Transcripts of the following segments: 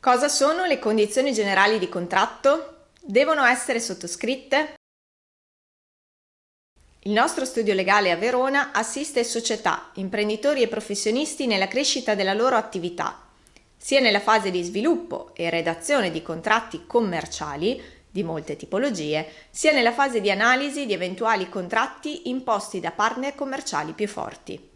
Cosa sono le condizioni generali di contratto? Devono essere sottoscritte? Il nostro studio legale a Verona assiste società, imprenditori e professionisti nella crescita della loro attività, sia nella fase di sviluppo e redazione di contratti commerciali di molte tipologie, sia nella fase di analisi di eventuali contratti imposti da partner commerciali più forti.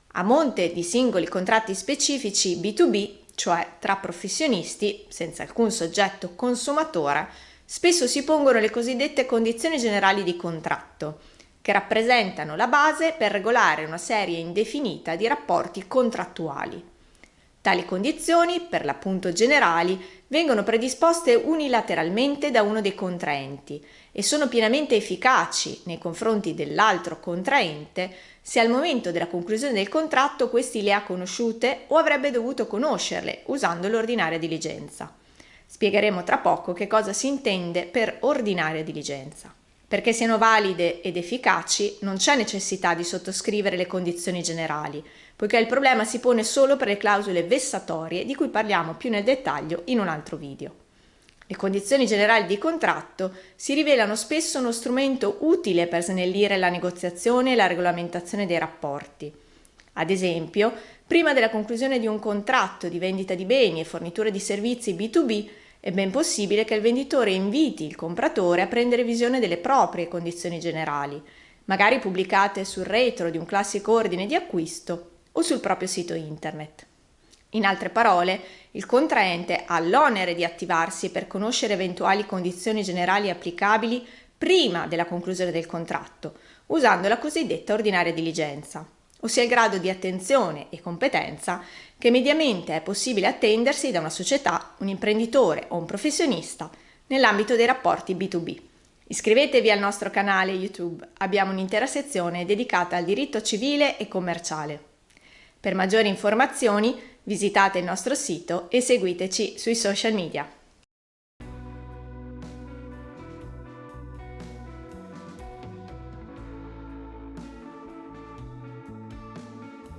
A monte di singoli contratti specifici B2B, cioè tra professionisti, senza alcun soggetto consumatore, spesso si pongono le cosiddette condizioni generali di contratto, che rappresentano la base per regolare una serie indefinita di rapporti contrattuali. Tali condizioni, per l'appunto generali, vengono predisposte unilateralmente da uno dei contraenti e sono pienamente efficaci nei confronti dell'altro contraente se al momento della conclusione del contratto questi le ha conosciute o avrebbe dovuto conoscerle usando l'ordinaria diligenza. Spiegheremo tra poco che cosa si intende per ordinaria diligenza. Perché siano valide ed efficaci non c'è necessità di sottoscrivere le condizioni generali, poiché il problema si pone solo per le clausole vessatorie di cui parliamo più nel dettaglio in un altro video. Le condizioni generali di contratto si rivelano spesso uno strumento utile per snellire la negoziazione e la regolamentazione dei rapporti. Ad esempio, prima della conclusione di un contratto di vendita di beni e fornitura di servizi B2B, è ben possibile che il venditore inviti il compratore a prendere visione delle proprie condizioni generali, magari pubblicate sul retro di un classico ordine di acquisto o sul proprio sito internet. In altre parole, il contraente ha l'onere di attivarsi per conoscere eventuali condizioni generali applicabili prima della conclusione del contratto, usando la cosiddetta ordinaria diligenza, ossia il grado di attenzione e competenza che mediamente è possibile attendersi da una società, un imprenditore o un professionista nell'ambito dei rapporti B2B. Iscrivetevi al nostro canale YouTube, abbiamo un'intera sezione dedicata al diritto civile e commerciale. Per maggiori informazioni visitate il nostro sito e seguiteci sui social media.